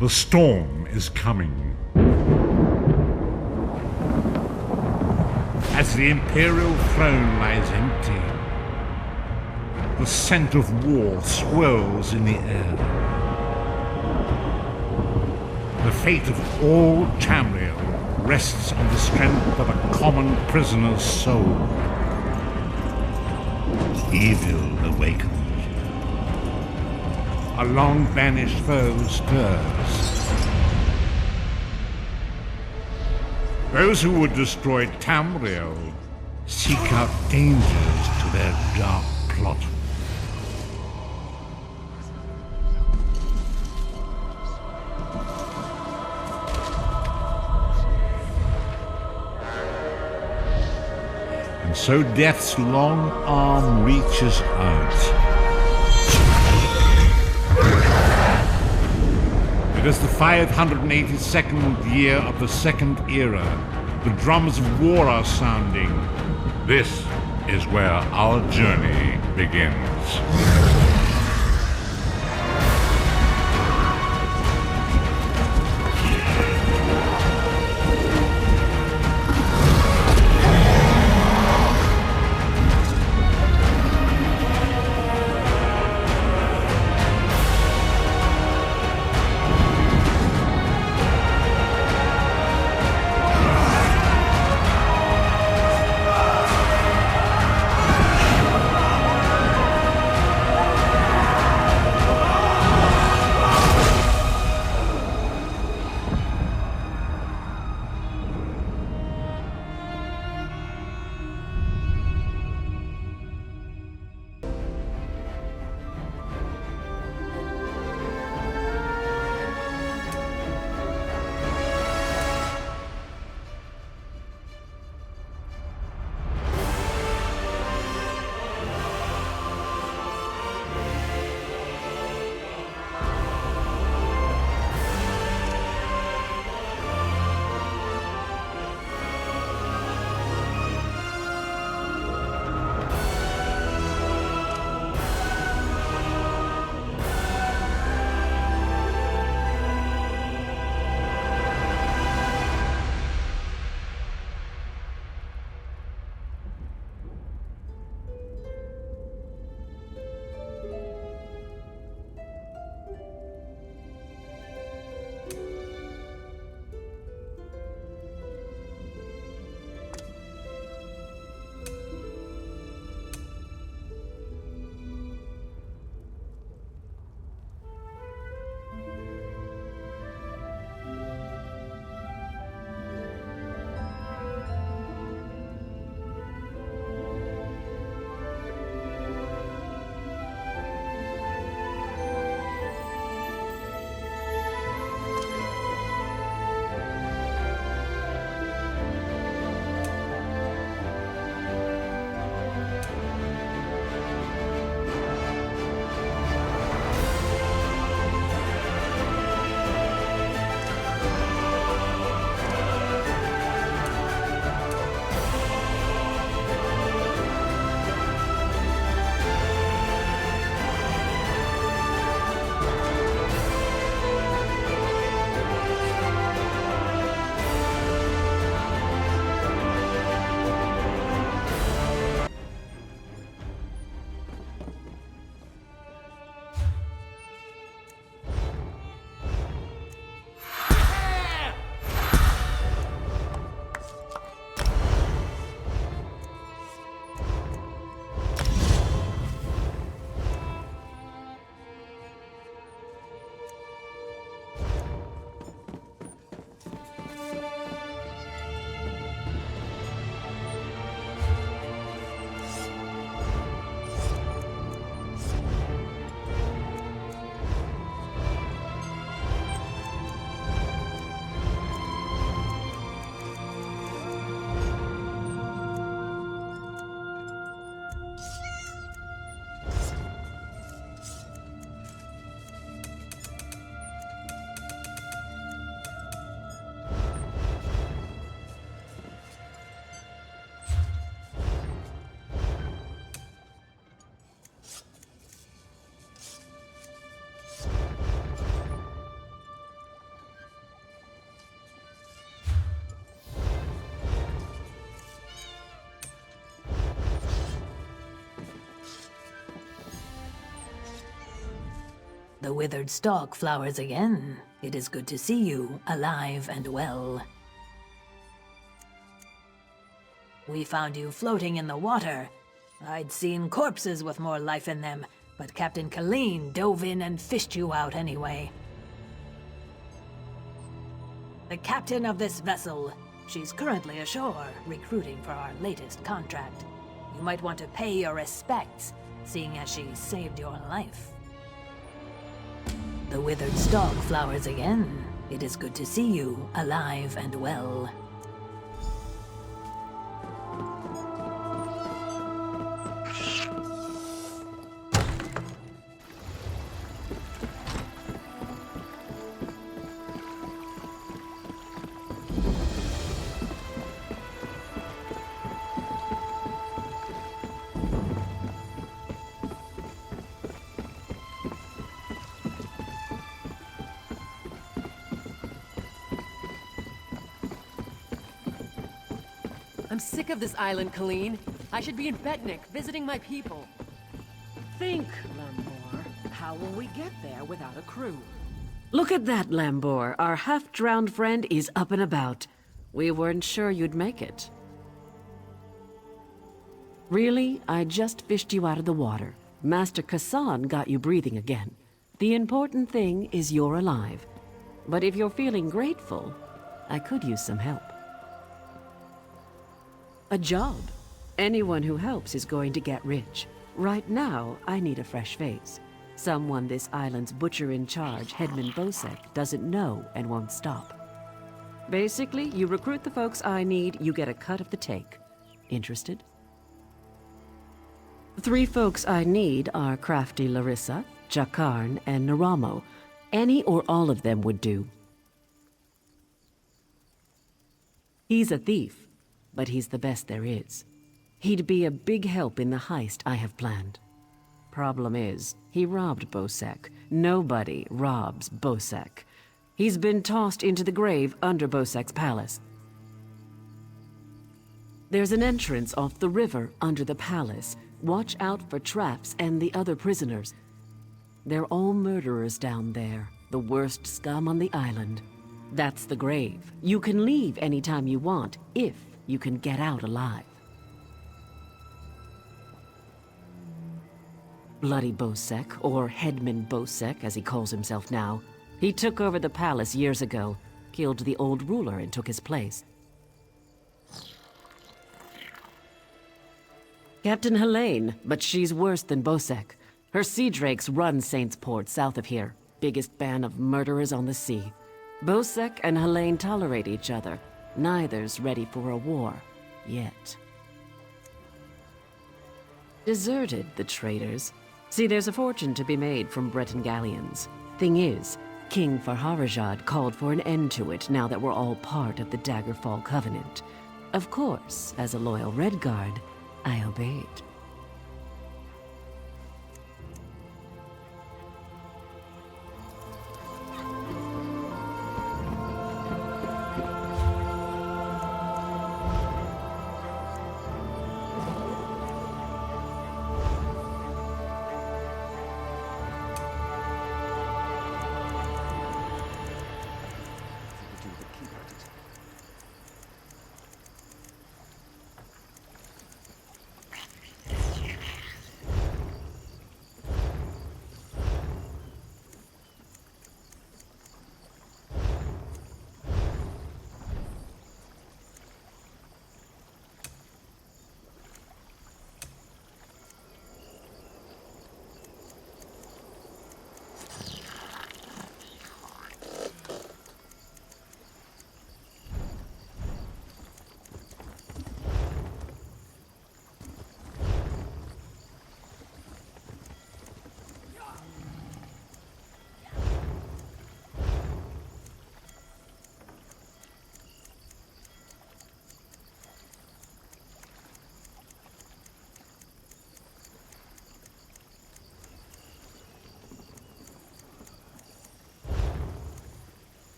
The storm is coming. As the imperial throne lies empty, the scent of war swirls in the air. The fate of all Tamriel rests on the strength of a common prisoner's soul. Evil awakens. A long-banished foe stirs. Those who would destroy Tamriel seek out dangers to their dark plot. And so death's long arm reaches out. It is the 582nd year of the Second Era. The drums of war are sounding. This is where our journey begins. The withered stalk flowers again. It is good to see you, alive and well. We found you floating in the water. I'd seen corpses with more life in them, but Captain Colleen dove in and fished you out anyway. The captain of this vessel. She's currently ashore, recruiting for our latest contract. You might want to pay your respects, seeing as she saved your life. The withered stalk flowers again. It is good to see you, alive and well. I'm sick of this island, Colleen. I should be in Betnik, visiting my people. Think, Lambor. How will we get there without a crew? Look at that, Lambor. Our half-drowned friend is up and about. We weren't sure you'd make it. Really? I just fished you out of the water. Master Kassan got you breathing again. The important thing is you're alive. But if you're feeling grateful, I could use some help. A job. Anyone who helps is going to get rich. Right now, I need a fresh face. Someone this island's butcher-in-charge, Headman Bosek, doesn't know and won't stop. Basically, you recruit the folks I need, you get a cut of the take. Interested? The 3 folks I need are crafty Larissa, Jakarn, and Naramo. Any or all of them would do. He's a thief. But he's the best there is. He'd be a big help in the heist I have planned. Problem is, he robbed Bosek. Nobody robs Bosek. He's been tossed into the grave under Bosek's palace. There's an entrance off the river under the palace. Watch out for traps and the other prisoners. They're all murderers down there, the worst scum on the island. That's the grave. You can leave anytime you want, if you can get out alive. Bloody Bosek, or Headman Bosek as he calls himself now. He took over the palace years ago, killed the old ruler and took his place. Captain Helene, but she's worse than Bosek. Her sea drakes run Saintsport south of here, biggest band of murderers on the sea. Bosek and Helene tolerate each other. Neither's ready for a war, yet. Deserted, the traitors. See, there's a fortune to be made from Breton galleons. Thing is, King Farharajad called for an end to it now that we're all part of the Daggerfall Covenant. Of course, as a loyal Redguard, I obeyed.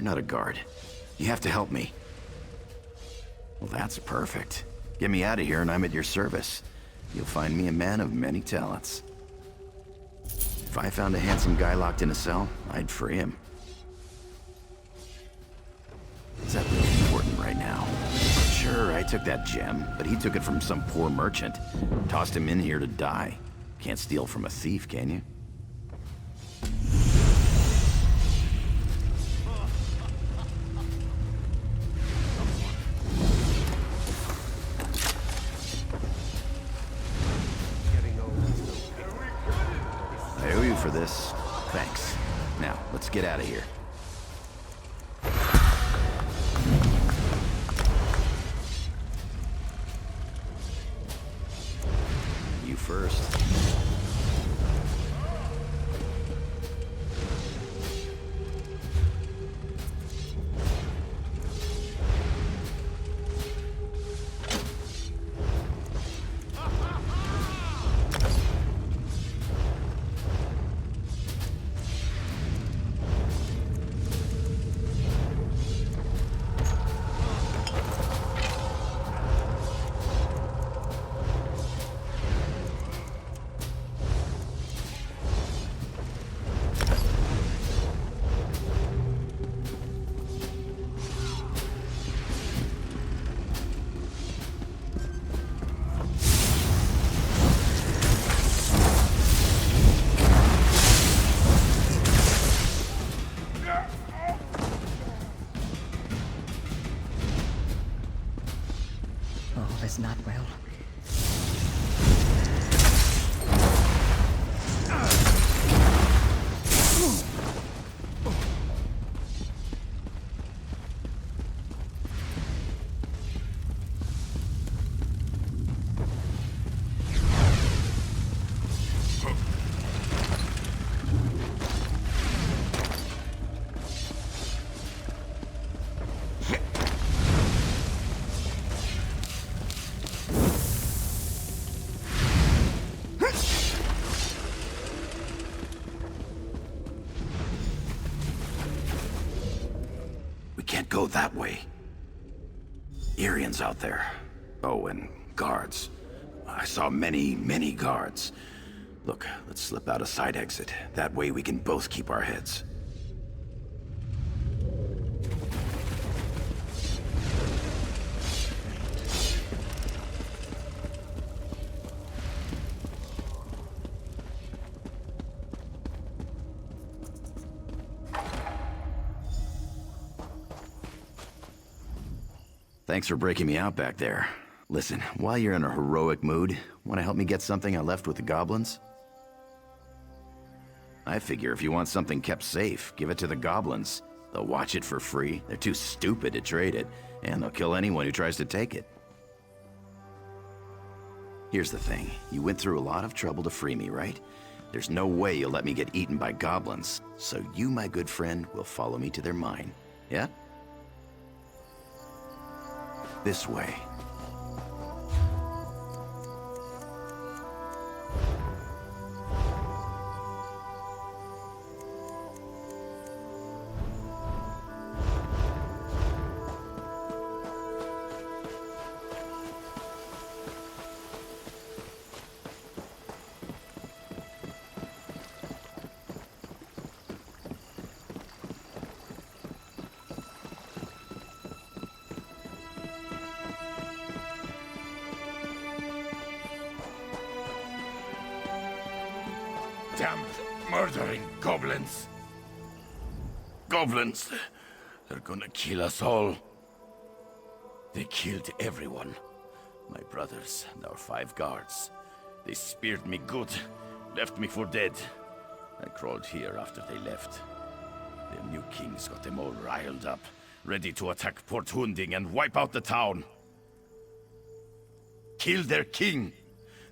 not a guard. You have to help me. Well, that's perfect. Get me out of here and I'm at your service. You'll find me a man of many talents. If I found a handsome guy locked in a cell, I'd free him. Is that really important right now? Sure, I took that gem, but he took it from some poor merchant. Tossed him in here to die. Can't steal from a thief, can you? I owe you for this. Thanks. Now, let's get out of here. You first. All is not well. Can't go that way. Arians out there. Oh, and guards. I saw many guards. Look, let's slip out a side exit. That way we can both keep our heads. Thanks for breaking me out back there. Listen, while you're in a heroic mood, want to help me get something I left with the goblins? I figure if you want something kept safe, give it to the goblins. They'll watch it for free, they're too stupid to trade it, and they'll kill anyone who tries to take it. Here's the thing, you went through a lot of trouble to free me, right? There's no way you'll let me get eaten by goblins, so you, my good friend, will follow me to their mine, yeah? This way. Damned, murdering goblins. Goblins. They're gonna kill us all. They killed everyone. My brothers and our 5 guards. They speared me good, left me for dead. I crawled here after they left. Their new king's got them all riled up, ready to attack Port Hunding and wipe out the town. Kill their king!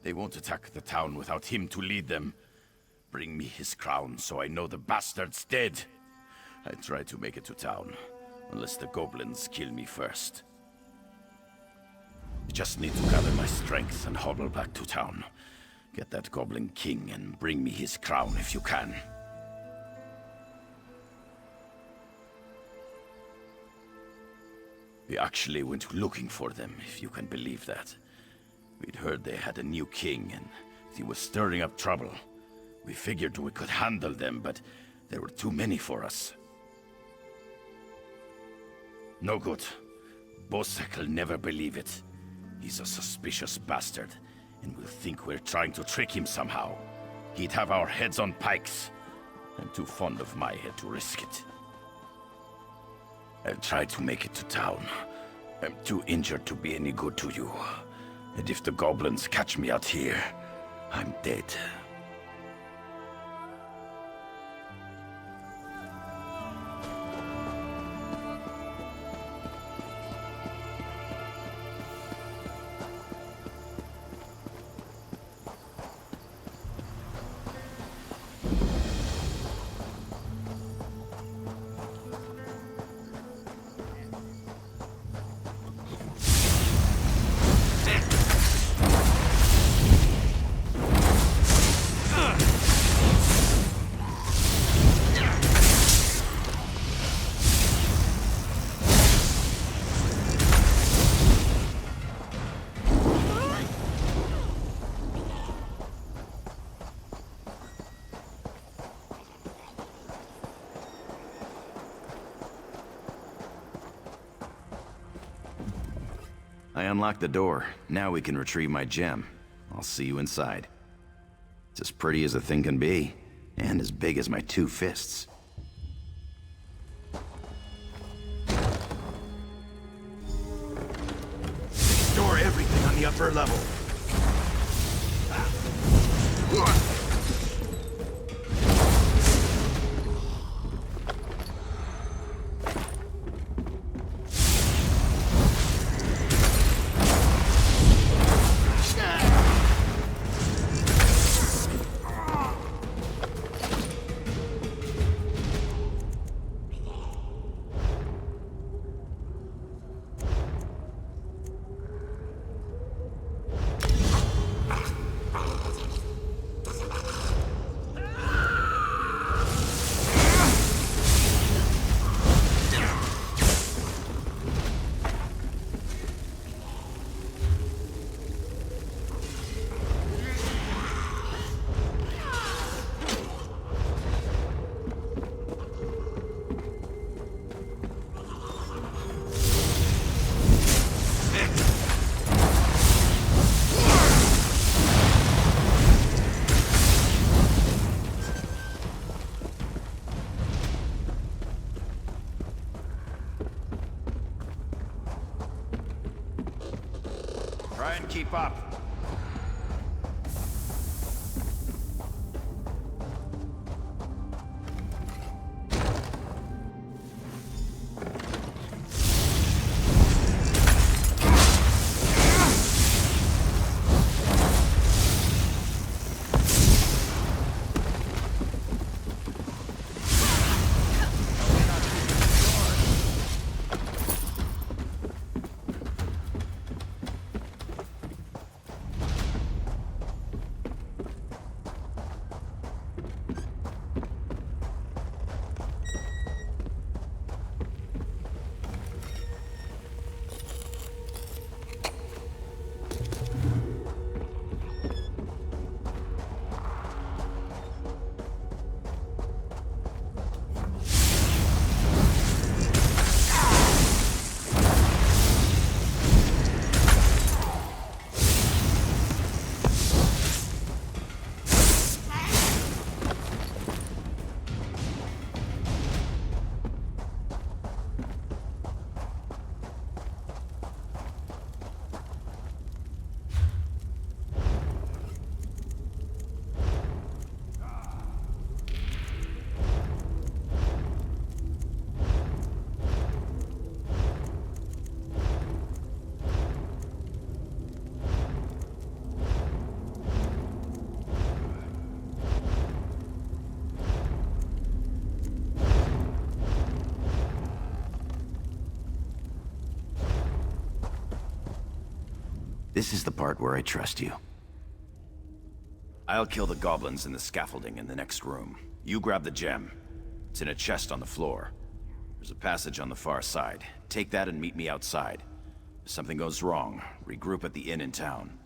They won't attack the town without him to lead them. Bring me his crown so I know the bastard's dead. I try to make it to town, unless the goblins kill me first. I just need to gather my strength and hobble back to town. Get that goblin king and bring me his crown if you can. We actually went looking for them, if you can believe that. We'd heard they had a new king, and he was stirring up trouble. We figured we could handle them, but there were too many for us. No good. Bosek'll never believe it. He's a suspicious bastard, and will think we're trying to trick him somehow. He'd have our heads on pikes. I'm too fond of my head to risk it. I'll try to make it to town. I'm too injured to be any good to you. And if the goblins catch me out here, I'm dead. I unlocked the door. Now we can retrieve my gem. I'll see you inside. It's as pretty as a thing can be, and as big as my 2 fists. Store everything on the upper level. Try and keep up. This is the part where I trust you. I'll kill the goblins in the scaffolding in the next room. You grab the gem. It's in a chest on the floor. There's a passage on the far side. Take that and meet me outside. If something goes wrong, regroup at the inn in town.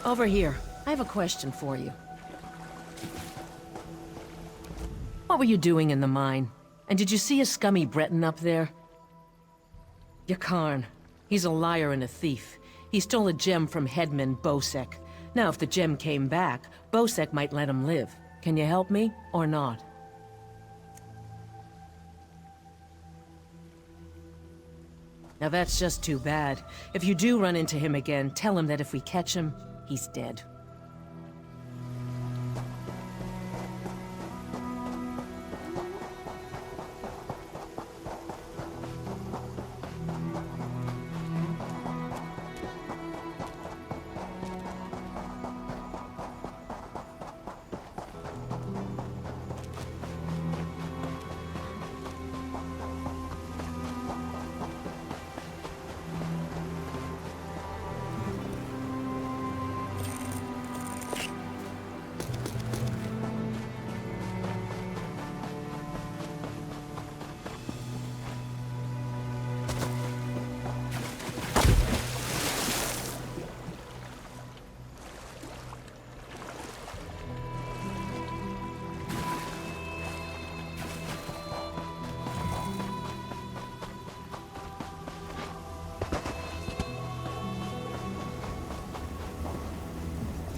Over here. I have a question for you. What were you doing in the mine? And did you see a scummy Breton up there? Yakarn. He's a liar and a thief. He stole a gem from headman Bosek. Now, if the gem came back, Bosek might let him live. Can you help me, or not? Now that's just too bad. If you do run into him again, tell him that if we catch him, he's dead.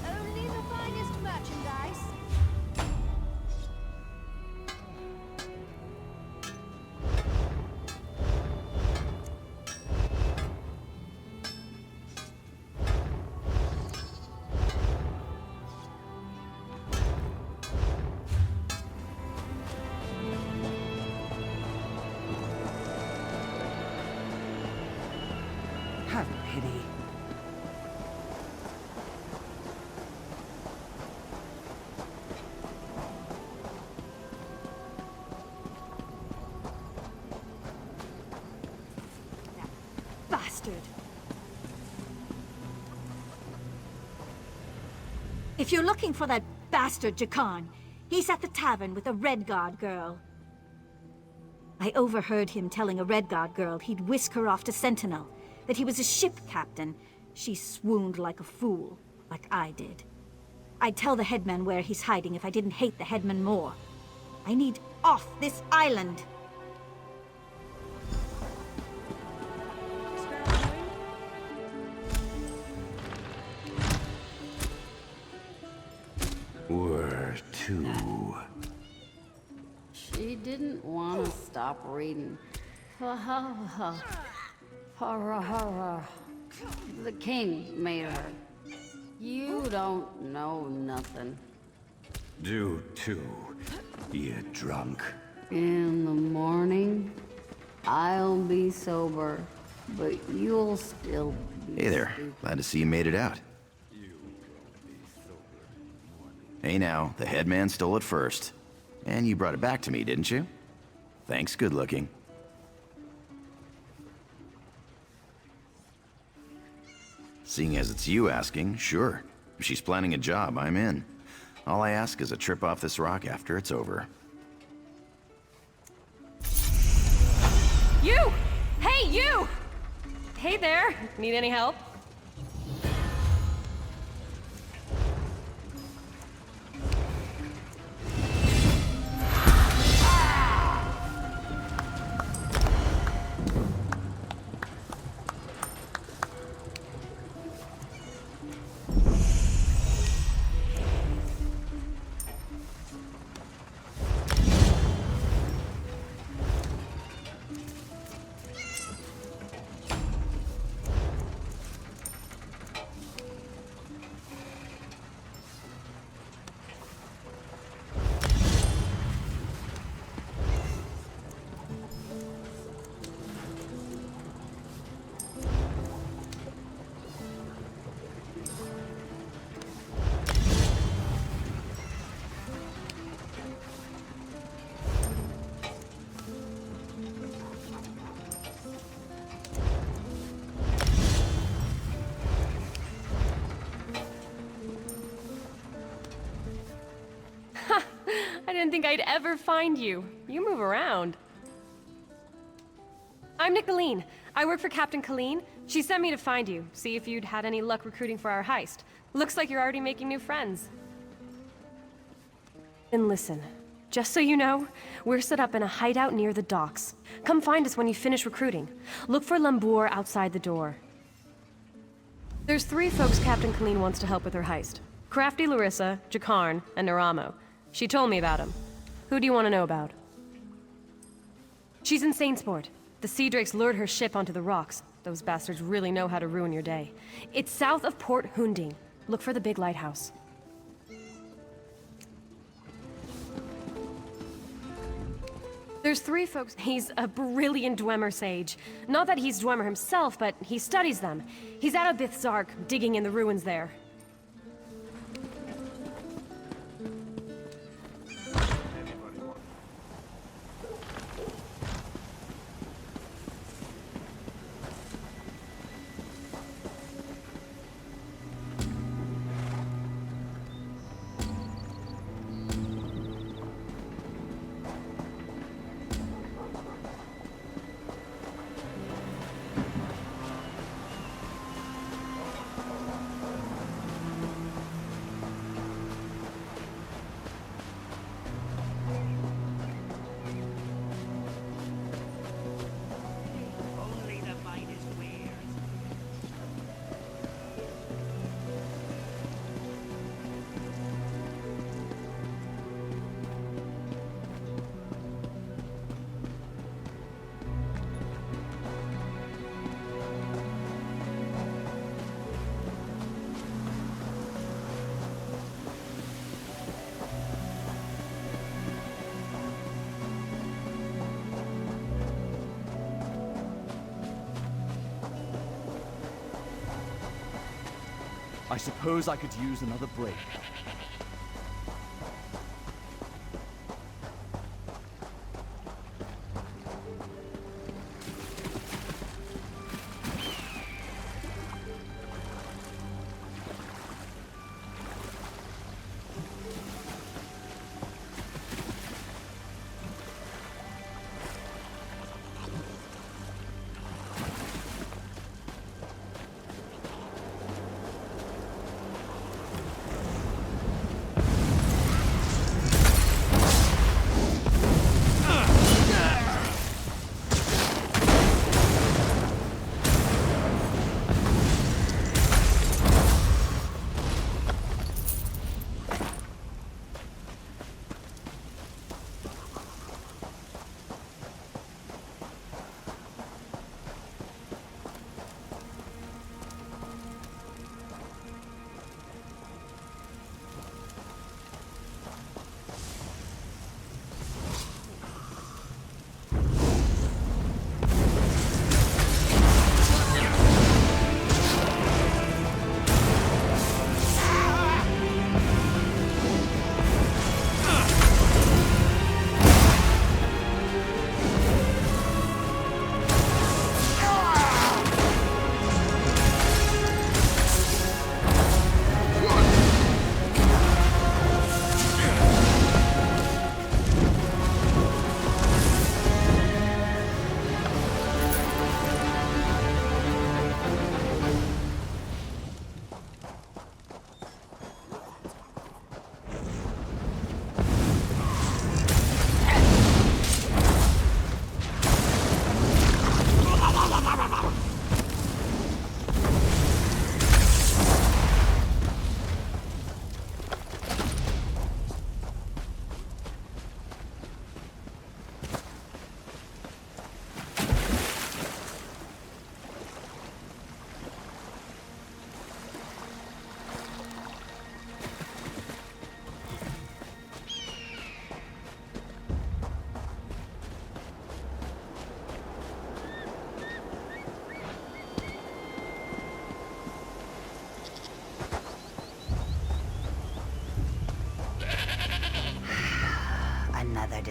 Only the finest merchandise. Have pity. Bastard. If you're looking for that bastard Jakarn, he's at the tavern with a Redguard girl. I overheard him telling a Redguard girl he'd whisk her off to Sentinel, that he was a ship captain. She swooned like a fool, like I did. I'd tell the headman where he's hiding if I didn't hate the headman more. I need off this island. Where to? She didn't want to stop reading. The king made her. You don't know nothing. Do too, you drunk. In the morning, I'll be sober, but you'll still be Hey there, stupid. glad to see you made it out. Hey now, the headman stole it first. And you brought it back to me, didn't you? Thanks, good looking. Seeing as it's you asking, sure. If she's planning a job, I'm in. All I ask is a trip off this rock after it's over. You! Hey, you! Hey there. Need any help? I didn't think I'd ever find you. You move around. I'm Nicolene. I work for Captain Colleen. She sent me to find you, see if you'd had any luck recruiting for our heist. Looks like you're already making new friends. And listen, just so you know, we're set up in a hideout near the docks. Come find us when you finish recruiting. Look for Lambour outside the door. There's 3 folks Captain Colleen wants to help with her heist. Crafty Larissa, Jakarn, and Naramo. She told me about him. Who do you want to know about? She's in Saintsport. The Sea Drakes lured her ship onto the rocks. Those bastards really know how to ruin your day. It's south of Port Hunding. Look for the big lighthouse. There's 3 folks. He's a brilliant Dwemer sage. Not that he's Dwemer himself, but he studies them. He's out of Bithzark, digging in the ruins there. I suppose I could use another break.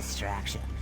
distraction.